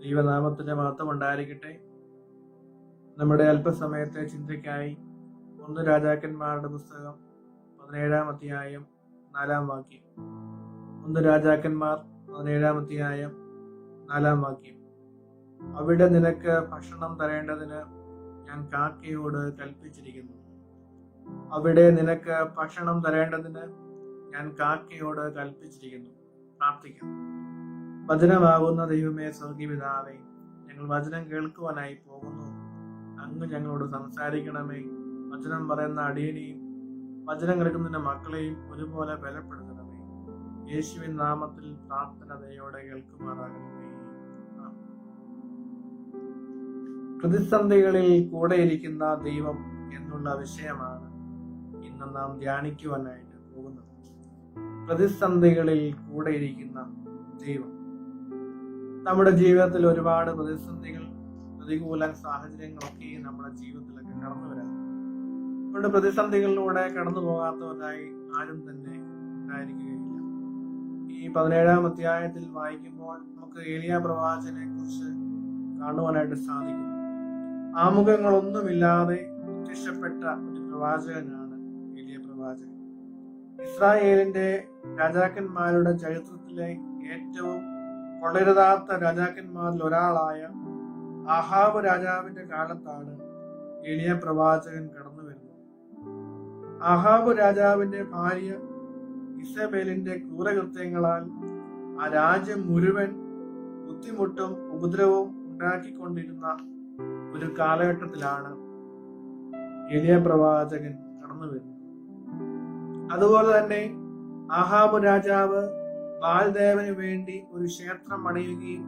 ദൈവനാമത്തിന്റെ മഹത്വം ഉണ്ടായിരിക്കട്ടെ. നമ്മുടെ അല്പസമയത്തെ ചിന്തയ്ക്കായി 1 രാജാക്കന്മാരുടെ പുസ്തകം 17-ാം അധ്യായം 4-ാം വാക്യം. 1 രാജാക്കന്മാർ 17-ാം അധ്യായം 4-ാം വാക്യം. അവിടെ നിനക്ക് ഭക്ഷണം തരേണ്ടതിന് ഞാൻ കാക്കയോട് കൽപ്പിച്ചിരിക്കുന്നു. അവിടെ നിനക്ക് ഭക്ഷണം തരേണ്ടതിന് ഞാൻ കാക്കയോട് കൽപ്പിച്ചിരിക്കുന്നു. പ്രാർത്ഥിക്കാം. വചനമാകുന്ന ദൈവമേ, സ്വർഗീയപിതാവേ, ഞങ്ങൾ വചനം കേൾക്കുവാനായി പോകുന്നു. അങ്ങ് ഞങ്ങളോട് സംസാരിക്കണമേ. വചനം പറയുന്ന അടിയനെയും വചനം കേൾക്കുന്നതിന്റെ മക്കളെയും ഒരുപോലെ ബലപ്പെടുത്തണമേ. യേശുവിൻ നാമത്തിൽ പ്രാർത്ഥന ദയോടെ കേൾക്കുമാറാകണമേ. പ്രതിസന്ധികളിൽ കൂടെയിരിക്കുന്ന ദൈവം എന്നുള്ള വിഷയമാണ് ഇന്ന് നാം ധ്യാനിക്കുവാനായിട്ട് പോകുന്നത്. പ്രതിസന്ധികളിൽ കൂടെയിരിക്കുന്ന ദൈവം. നമ്മുടെ ജീവിതത്തിൽ ഒരുപാട് പ്രതിസന്ധികൾ, പ്രതികൂല സാഹചര്യങ്ങളൊക്കെ നമ്മുടെ ജീവിതത്തിലൊക്കെ കടന്നു വരാം. അതുകൊണ്ട് പ്രതിസന്ധികളിലൂടെ കടന്നു പോകാത്തവരായി ആരും തന്നെ ഉണ്ടായിരിക്കുകയില്ല. ഈ 17-ാം അധ്യായത്തിൽ വായിക്കുമ്പോൾ നമുക്ക് ഏലിയ പ്രവാചകനെ കുറിച്ച് കാണുവാനായിട്ട് സാധിക്കുന്നു. ആമുഖങ്ങളൊന്നുമില്ലാതെ പ്രത്യക്ഷപ്പെട്ട ഒരു പ്രവാചകനാണ് ഏലിയ പ്രവാചകൻ. ഇസ്രായേലിന്റെ രാജാക്കന്മാരുടെ ചരിത്രത്തിലെ ഏറ്റവും കൊള്ളരുതാത്ത രാജാക്കന്മാരിൽ ഒരാളായ ആഹാബ് രാജാവിന്റെ കാലത്താണ് ഏലിയ പ്രവാചകൻ കടന്നു വരുന്നത്. ആഹാബ് രാജാവിന്റെ ഭാര്യ ഇസബേലിന്റെ ക്രൂരകൃത്യങ്ങളാൽ ആ രാജ്യം മുഴുവൻ ബുദ്ധിമുട്ടും ഉപദ്രവവും ഉണ്ടാക്കിക്കൊണ്ടിരുന്ന ഒരു കാലഘട്ടത്തിലാണ് ഏലിയ പ്രവാചകൻ കടന്നു വരുന്നത്. അതുപോലെ തന്നെ ആഹാബ് രാജാവ് ബാൽദേവന് വേണ്ടി ഒരു ക്ഷേത്രം പണിയുകയും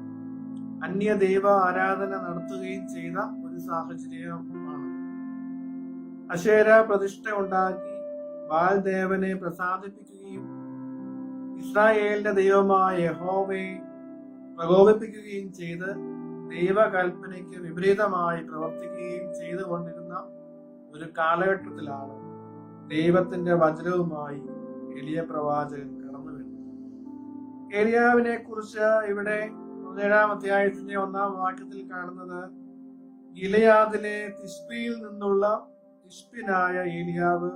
അന്യദൈവ ആരാധന നടത്തുകയും ചെയ്ത ഒരു സാഹചര്യമാണ്. അശേര പ്രതിഷ്ഠ ഉണ്ടാക്കി ബാൽദേവനെ പ്രസാദിപ്പിക്കുകയും ഇസ്രായേലിന്റെ ദൈവമായ യഹോവയെ പ്രകോപിപ്പിക്കുകയും ചെയ്ത് ദൈവകൽപ്പനയ്ക്ക് വിപരീതമായി പ്രവർത്തിക്കുകയും ചെയ്തുകൊണ്ടിരുന്ന ഒരു കാലഘട്ടത്തിലാണ് ദൈവത്തിന്റെ വചനവുമായി ഏലിയ പ്രവാചകൻ കടന്നു വരുന്നത്. ഏലിയാവിനെ കുറിച്ച് ഇവിടെ 17-ാം അധ്യായത്തിന്റെ 1-ാം വാക്യത്തിൽ കാണുന്നത് ഗിലെയാദിലെ തിശ്ബിയിൽ നിന്നുള്ള തിശ്ബിനായ ഏലിയാവ്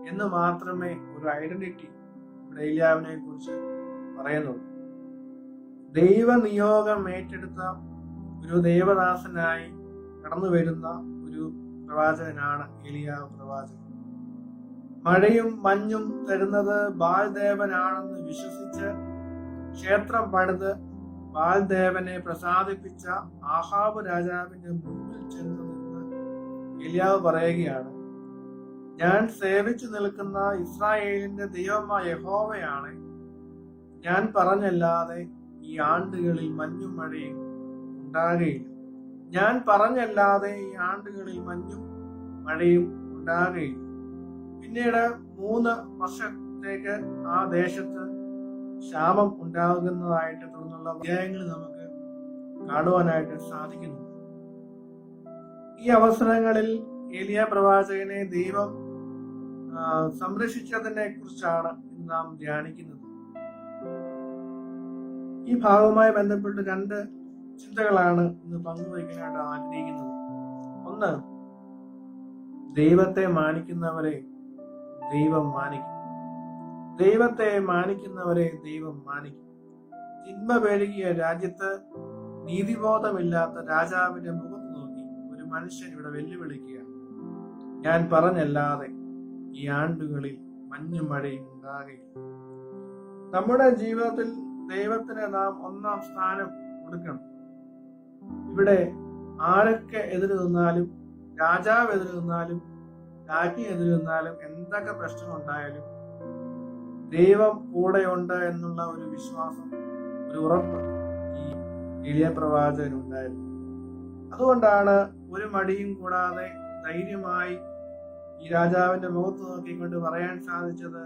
എന്ന് മാത്രമേ ഒരു ഐഡന്റിറ്റി ഇവിടെ ഏലിയാവിനെ കുറിച്ച് പറയുന്നുള്ളൂ. ദൈവനിയോഗം ഏറ്റെടുത്ത ഒരു ദൈവദാസനായി കടന്നു വരുന്ന ഒരു പ്രവാചകനാണ് ഏലിയാവ് പ്രവാചകൻ. മഴയും മഞ്ഞും തരുന്നത് ബാൽദേവനാണെന്ന് വിശ്വസിച്ച് ക്ഷേത്രം പണിത് ബാൽദേവനെ പ്രസാദിപ്പിച്ച ആഹാബ് രാജാവിന്റെ മുൻപിൽ ചെന്ന് നിന്ന് ഏലിയാവ് പറയുകയാണ്, ഞാൻ സേവിച്ചു നിൽക്കുന്ന ഇസ്രായേലിന്റെ ദൈവമായ യഹോവയാണ്. ഞാൻ പറഞ്ഞല്ലാതെ ഈ ആണ്ടുകളിൽ മഞ്ഞും മഴയും ഉണ്ടാകുകയില്ല. ഞാൻ പറഞ്ഞല്ലാതെ ഈ ആണ്ടുകളിൽ മഞ്ഞും മഴയും ഉണ്ടാകുകയില്ല. പിന്നീട് 3 വർഷത്തേക്ക് ആ ദേശത്ത് ക്ഷാമം ഉണ്ടാകുന്നതായിട്ട് തുടർന്നുള്ള അധ്യായങ്ങൾ നമുക്ക് കാണുവാനായിട്ട് സാധിക്കുന്നു. ഈ അവസരങ്ങളിൽ ഏലിയ പ്രവാചകനെ ദൈവം സംരക്ഷിച്ചതിനെ കുറിച്ചാണ് ഇന്ന് നാം ധ്യാനിക്കുന്നത്. ഈ ഭാഗവുമായി ബന്ധപ്പെട്ട് 2 ചിന്തകളാണ് ഇന്ന് പങ്കുവയ്ക്കാനായിട്ട് ആഗ്രഹിക്കുന്നത്. ഒന്ന്, ദൈവത്തെ മാനിക്കുന്നവരെ ദൈവം മാനിക്കും. ദൈവത്തെ മാനിക്കുന്നവരെ ദൈവം മാനിക്കും. തിന്മ പെരുകിയ രാജ്യത്ത് നീതിബോധമില്ലാത്ത രാജാവിന്റെ മുഖത്ത് നോക്കി ഒരു മനുഷ്യൻ ഇവിടെ വെല്ലുവിളിക്കുകയാണ്, ഞാൻ പറഞ്ഞല്ലാതെ ഈ ആണ്ടുകളിൽ മഞ്ഞും മഴയും ഉണ്ടാകുകയില്ല. നമ്മുടെ ജീവിതത്തിൽ ദൈവത്തിന് നാം 1-ാം സ്ഥാനം കൊടുക്കണം. ഇവിടെ ആരൊക്കെ എതിര് നിന്നാലും, രാജാവ് എതിര് നിന്നാലും, രാജ്ഞി എതിര് നിന്നാലും, എന്തൊക്കെ പ്രശ്നമുണ്ടായാലും ദൈവം കൂടെയുണ്ട് എന്നുള്ള ഒരു വിശ്വാസം, ഒരു ഉറപ്പ് ഈ ഏലിയ പ്രവാചകനുണ്ടായിരുന്നു. അതുകൊണ്ടാണ് ഒരു മടിയും കൂടാതെ ധൈര്യമായി ഈ രാജാവിന്റെ മുഖത്ത് നോക്കിക്കൊണ്ട് പറയാൻ സാധിച്ചത്,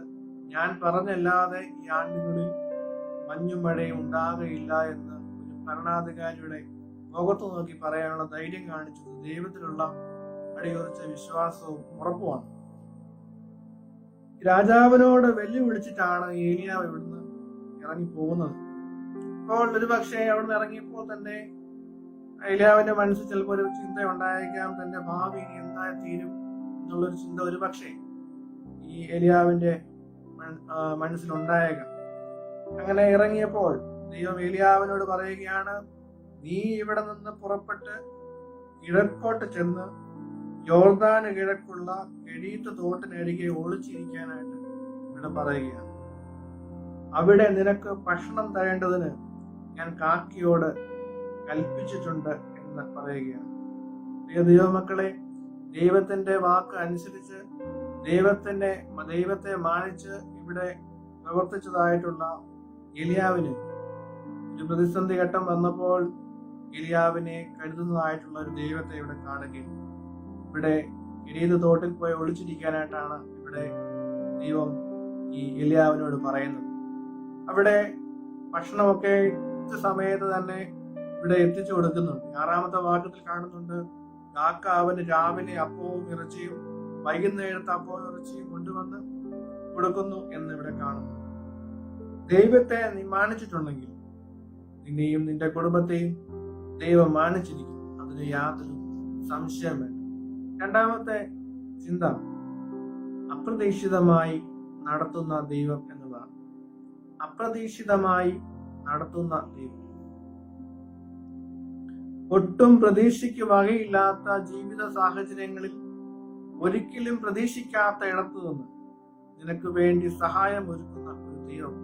ഞാൻ പറഞ്ഞല്ലാതെ ഈ ആണ്ടുകളിൽ മഞ്ഞും മഴയും ഉണ്ടാകുകയില്ല എന്ന് ഒരു ഭരണാധികാരിയുടെ മുഖത്ത് നോക്കി പറയാനുള്ള ധൈര്യം കാണിച്ചത് ദൈവത്തിലുള്ള അടിയുറച്ച വിശ്വാസവും ഉറപ്പുമാണ്. രാജാവിനോട് വെല്ലുവിളിച്ചിട്ടാണ് ഏലിയാവ് ഇവിടുന്ന് ഇറങ്ങി പോകുന്നത്. അപ്പോൾ ഒരു പക്ഷേ അവിടുന്ന് ഇറങ്ങിയപ്പോൾ തന്നെ ഏലിയാവിന്റെ മനസ്സിൽ ചിലപ്പോൾ ഒരു ചിന്ത ഉണ്ടായേക്കാം, തന്റെ ഭാവി ഇനി എന്തായി തീരും എന്നുള്ളൊരു ചിന്ത ഒരു പക്ഷേ ഈ ഏലിയാവിന്റെ മനസ്സിലുണ്ടായേക്കാം. അങ്ങനെ ഇറങ്ങിയപ്പോൾ ദൈവം ഏലിയാവിനോട് പറയുകയാണ്, നീ ഇവിടെ നിന്ന് പുറപ്പെട്ട് കിഴക്കോട്ട് ചെന്ന് യോർദാന് കിഴക്കുള്ള കെരീത്ത് തോട്ടിനരികെ ഒളിച്ചിരിക്കാനായിട്ട് ഇവിടെ പറയുകയാണ്. അവിടെ നിനക്ക് ഭക്ഷണം തരേണ്ടതിന് ഞാൻ കാക്കയോട് കൽപ്പിച്ചിട്ടുണ്ട് എന്ന് പറയുകയാണ്. പ്രിയ ദൈവമക്കളെ, ദൈവത്തിന്റെ വാക്ക് അനുസരിച്ച് ദൈവത്തെ മാനിച്ച് ഇവിടെ പ്രവർത്തിച്ചതായിട്ടുള്ള ഏലിയാവിന് ഒരു പ്രതിസന്ധി ഘട്ടം വന്നപ്പോൾ ഏലിയാവിനെ കരുതുന്നതായിട്ടുള്ള ഒരു ദൈവത്തെ ഇവിടെ കാണുകയും ഇവിടെ കെരീത്ത് തോട്ടിൽ പോയി ഒളിച്ചിരിക്കാനായിട്ടാണ് ഇവിടെ ദൈവം ഈ ഏലിയാവിനോട് പറയുന്നത്. അവിടെ ഭക്ഷണമൊക്കെ സമയത്ത് തന്നെ ഇവിടെ എത്തിച്ചു കൊടുക്കുന്നുണ്ട്. 6-ാമത്തെ വാക്യത്തിൽ കാണുന്നുണ്ട്, കാക്ക അവന് രാവിലെ അപ്പവും ഇറച്ചിയും വൈകുന്നേരത്തെ അപ്പവും ഇറച്ചിയും കൊണ്ടുവന്ന് കൊടുക്കുന്നു എന്ന് ഇവിടെ കാണുന്നു. ദൈവത്തെ നീ മാനിച്ചിട്ടുണ്ടെങ്കിൽ നിന്നെയും നിന്റെ കുടുംബത്തെയും ദൈവം മാനിച്ചിരിക്കും, അതിന് യാതൊരു സംശയം വേണ്ട. 2-ാമത്തെ ചിന്ത അപ്രതീക്ഷിതമായി നടത്തുന്ന ദൈവം എന്നതാണ്. അപ്രതീക്ഷിതമായി നടത്തുന്ന ദൈവം. ഒട്ടും പ്രതീക്ഷയ്ക്ക് വകയില്ലാത്ത ജീവിത സാഹചര്യങ്ങളിൽ ഒരിക്കലും പ്രതീക്ഷിക്കാത്ത ഇടത്തു നിന്ന് നിനക്ക് വേണ്ടി സഹായം ഒരുക്കുന്ന ഒരു ദൈവം.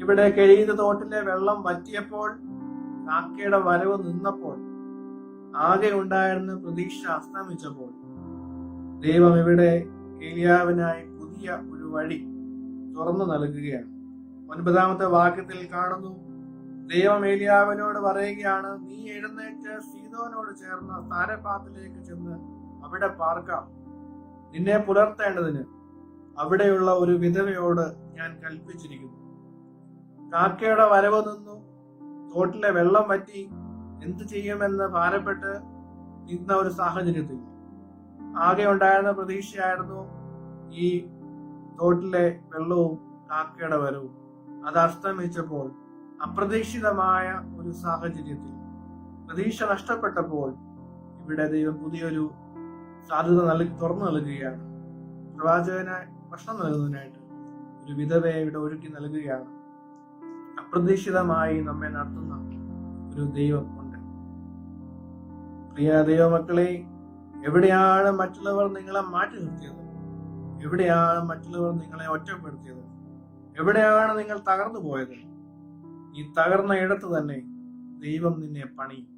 ഇവിടെ കെരീത്ത് തോട്ടിലെ വെള്ളം വറ്റിയപ്പോൾ, കാക്കയുടെ വരവ് നിന്നപ്പോൾ, ആകെ ഉണ്ടായിരുന്ന പ്രതീക്ഷ അസ്തമിച്ചപ്പോൾ ദൈവം ഇവിടെ ഏലിയാവിനായി പുതിയ ഒരു വഴി തുറന്നു നൽകുകയാണ്. 9-ാമത്തെ വാക്യത്തിൽ കാണുന്നു, ദൈവം ഏലിയാവിനോട് പറയുകയാണ്, നീ എഴുന്നേറ്റ് സീദോനോട് ചേർന്ന സാരെഫാത്തിലേക്ക് ചെന്ന് അവിടെ പാർക്കാം. നിന്നെ പുലർത്തേണ്ടതിന് അവിടെയുള്ള ഒരു വിധവയോട് ഞാൻ കൽപ്പിച്ചിരിക്കുന്നു. കാക്കയുടെ വരവ് നിന്നു, തോട്ടിലെ വെള്ളം വറ്റി, എന്തു ചെയ്യുമെന്ന് ഭാരപ്പെട്ട് നിന്ന ഒരു സാഹചര്യത്തിൽ ആകെ ഉണ്ടായിരുന്ന പ്രതീക്ഷയായിരുന്നു ഈ തോട്ടിലെ വെള്ളവും കാക്കയുടെ വരവും. അത് അസ്തമിച്ചപ്പോൾ, അപ്രതീക്ഷിതമായ ഒരു സാഹചര്യത്തിൽ പ്രതീക്ഷ നഷ്ടപ്പെട്ടപ്പോൾ ഇവിടെ ദൈവം പുതിയൊരു സാധ്യത തുറന്നു നൽകുകയാണ്. പ്രവാചകനായി ഭക്ഷണം നൽകുന്നതിനായിട്ട് ഒരു വിധവയെ ഇവിടെ ഒരുക്കി നൽകുകയാണ്. അപ്രതീക്ഷിതമായി നമ്മെ നടത്തുന്ന ഒരു ദൈവം ഉണ്ട്. പ്രിയ ദൈവമക്കളെ, എവിടെയാണ് മറ്റുള്ളവർ നിങ്ങളെ മാറ്റി നിർത്തിയത്? എവിടെയാണ് മറ്റുള്ളവർ നിങ്ങളെ ഒറ്റപ്പെടുത്തിയത്? എവിടെയാണ് നിങ്ങൾ തകർന്നു പോയത്? ഈ തകർന്ന ഇടത്ത് തന്നെ ദൈവം നിന്നെ പണിയും.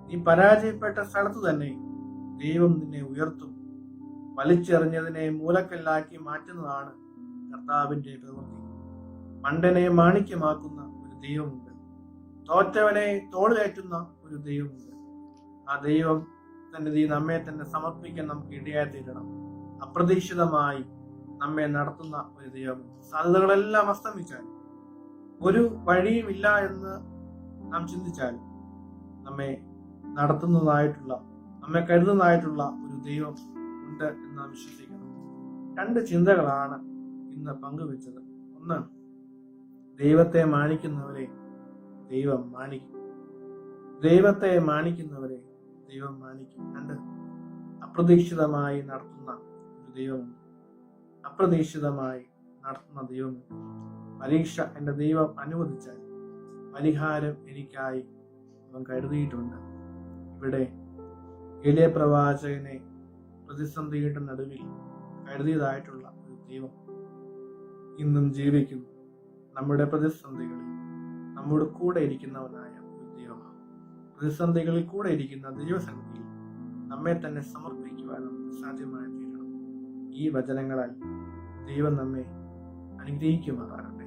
നീ പരാജയപ്പെട്ട സ്ഥലത്ത് തന്നെ ദൈവം നിന്നെ ഉയർത്തും. വലിച്ചെറിഞ്ഞതിനെ മൂലക്കല്ലാക്കി മാറ്റുന്നതാണ് കർത്താവിന്റെ പ്രവൃത്തി. മണ്ടനെ മാണിക്യമാക്കുന്ന ഒരു ദൈവമുണ്ട്. തോറ്റവനെ തോളിലേറ്റുന്ന ഒരു ദൈവമുണ്ട്. ആ ദൈവം നമ്മെ തന്നെ സമർപ്പിക്കാൻ നമുക്ക് ഇടയായി തീരണം. അപ്രതീക്ഷിതമായി നമ്മെ നടത്തുന്ന ഒരു ദൈവമുണ്ട്. സാധ്യതകളെല്ലാം അസ്തമിച്ചാൽ, ഒരു വഴിയുമില്ല എന്ന് നാം ചിന്തിച്ചാൽ, നമ്മെ നടത്തുന്നതായിട്ടുള്ള, നമ്മെ കരുതുന്നതായിട്ടുള്ള ഒരു ദൈവം ഉണ്ട് എന്ന് നാം വിശ്വസിക്കണം. 2 ചിന്തകളാണ് ഇന്ന് പങ്കുവെച്ചത്. 1, ദൈവത്തെ മാനിക്കുന്നവരെ ദൈവം മാനിക്കും. ദൈവത്തെ മാനിക്കുന്നവരെ ദൈവം മാനിക്കും. 2, അപ്രതീക്ഷിതമായി നടത്തുന്ന ഒരു ദൈവമുണ്ട്. അപ്രതീക്ഷിതമായി നടത്തുന്ന ദൈവമുണ്ട്. പരീക്ഷ എന്റെ ദൈവം അനുവദിച്ചാൽ പരിഹാരം എനിക്കായി അവൻ കരുതിയിട്ടുണ്ട്. ഇവിടെ ഏലിയ പ്രവാചകനെ പ്രതിസന്ധിയുടെ നടുവിൽ കരുതിയതായിട്ടുള്ള ഒരു ദൈവം ഇന്നും ജീവിക്കുന്നു. നമ്മുടെ പ്രതിസന്ധികളിൽ നമ്മുടെ കൂടെ ഇരിക്കുന്നവനായ ഒരു ദൈവമാണ്. പ്രതിസന്ധികളിൽ കൂടെ ഇരിക്കുന്ന ദൈവസന്നിധിയിൽ നമ്മെ തന്നെ സമർപ്പിക്കുവാൻ നമുക്ക് സാധ്യമായി തീരണം. ഈ വചനങ്ങളാൽ ദൈവം നമ്മെ അനുഗ്രഹിക്കുമാറാകട്ടെ.